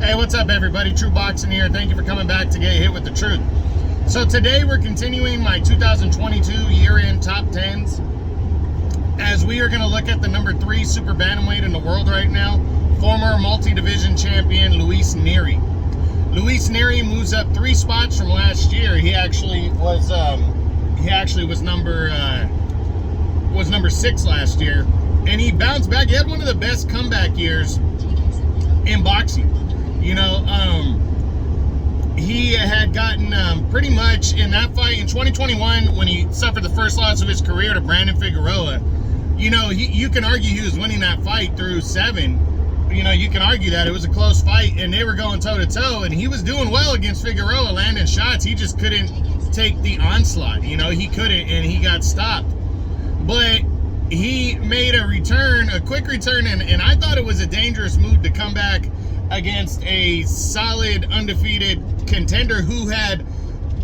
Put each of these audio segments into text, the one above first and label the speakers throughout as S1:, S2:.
S1: Hey, what's up everybody? True Boxing here. Thank you for coming back to get hit with the truth. So today we're continuing my 2022 year-end top 10s as we are going to look at the number 3 Super Bantamweight in the world right now, former Muti Division Champion Nery. Nery moves up 3 spots from last year. He actually was number 6 last year, and he bounced back. He had one of the best comeback years in boxing. You know, he had gotten pretty much in that fight in 2021 when he suffered the first loss of his career to Brandon Figueroa. You know, you can argue he was winning that fight through 7. You know, you can argue that it was a close fight and they were going toe-to-toe, and he was doing well against Figueroa, landing shots. He just couldn't take the onslaught. You know, he couldn't, and he got stopped. But he made a return, a quick return, and I thought it was a dangerous move to come back against a solid undefeated contender who had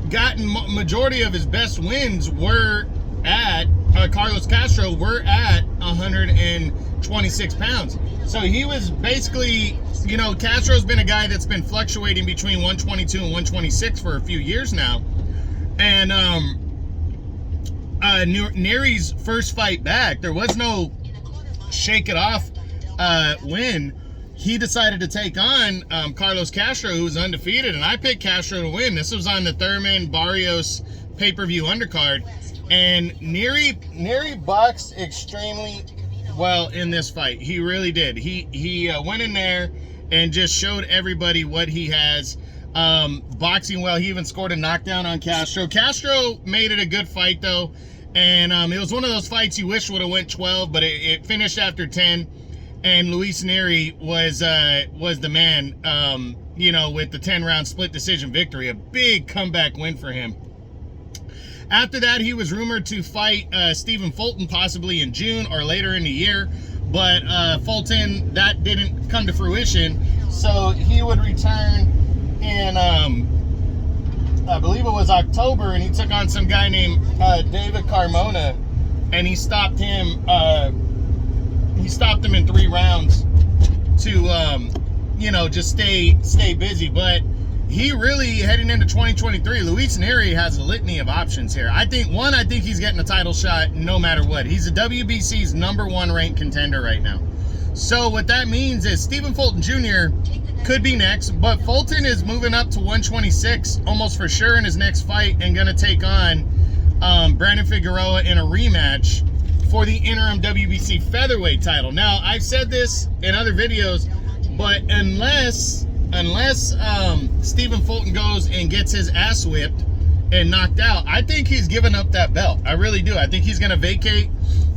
S1: gotten majority of his best wins were at Carlos Castro were at 126 pounds. So he was basically, you know, Castro's been a guy that's been fluctuating between 122 and 126 for a few years now. And Nery's first fight back, there was no shake it off win. He decided to take on Carlos Castro, who was undefeated, and I picked Castro to win. This was on the Thurman Barrios pay-per-view undercard, and Nery boxed extremely well in this fight. He really did. He went in there and just showed everybody what he has. Boxing well. He even scored a knockdown on Castro. Castro made it a good fight though, and it was one of those fights you wish would have went 12, but it finished after 10. And Nery was the man, you know, with the 10-round split decision victory. A big comeback win for him. After that, he was rumored to fight Stephen Fulton possibly in June or later in the year. But Fulton, that didn't come to fruition. So he would return in, I believe it was October, and he took on some guy named David Carmona. And he stopped him... He stopped him in 3 rounds to, you know, just stay busy. But he really, heading into 2023, Nery has a litany of options here. I think he's getting a title shot no matter what. He's the WBC's #1 ranked contender right now. So what that means is Stephen Fulton Jr. could be next, but Fulton is moving up to 126 almost for sure in his next fight and going to take on Brandon Figueroa in a rematch for the interim WBC featherweight title. Now, I've said this in other videos, but unless Stephen Fulton goes and gets his ass whipped and knocked out, I think he's giving up that belt. I really do. I think he's going to vacate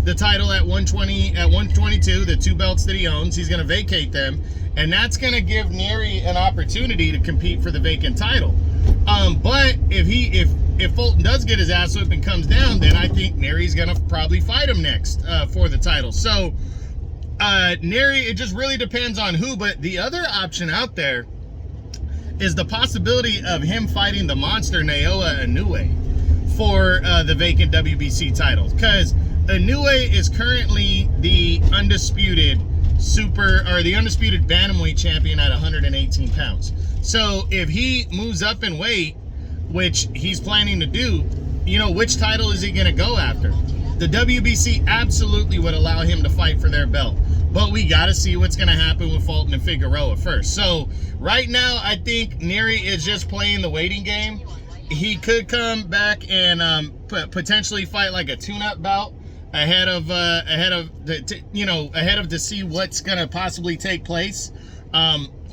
S1: the title at 120, at 122, the 2 belts that he owns. He's going to vacate them, and that's going to give Nery an opportunity to compete for the vacant title. But if Fulton does get his ass whipped and comes down, then I think Nery's gonna probably fight him next for the title. So Nery, it just really depends on who. But the other option out there is the possibility of him fighting the monster Naoya Inoue for the vacant WBC title, because Inoue is currently the undisputed undisputed bantamweight champion at 118 pounds. So if he moves up in weight, which he's planning to do, you know, which title is he going to go after? The WBC absolutely would allow him to fight for their belt, but we got to see what's going to happen with Fulton and Figueroa first. So right now, I think Nery is just playing the waiting game. He could come back and potentially fight like a tune-up bout ahead of to see what's going to possibly take place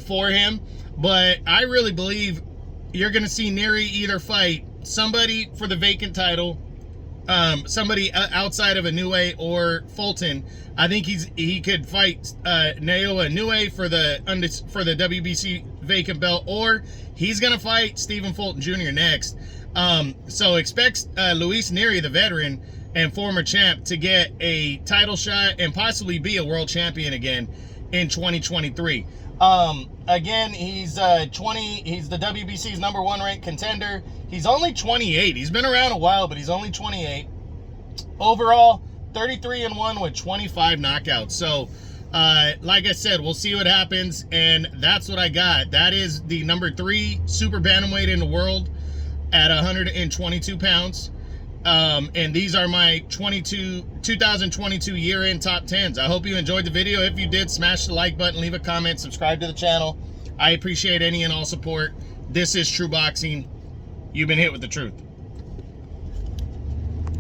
S1: for him. But I really believe you're going to see Nery either fight somebody for the vacant title, somebody outside of Inoue or Fulton. I think he could fight Naoya Inoue for the WBC vacant belt, or he's going to fight Stephen Fulton Jr. next. So expect Nery, the veteran and former champ, to get a title shot and possibly be a world champion again in 2023. Again, he's the WBC's #1 ranked contender. He's only 28. He's been around a while, but he's only 28. Overall, 33-1 with 25 knockouts. So Like I said, we'll see what happens, and that's what I got. That is the number 3 super bantamweight in the world at 122 pounds. And these are my 2022 year-end top 10s. I hope you enjoyed the video. If you did, smash the like button, leave a comment, subscribe to the channel. I appreciate any and all support. This is True Boxing. You've been hit with the truth.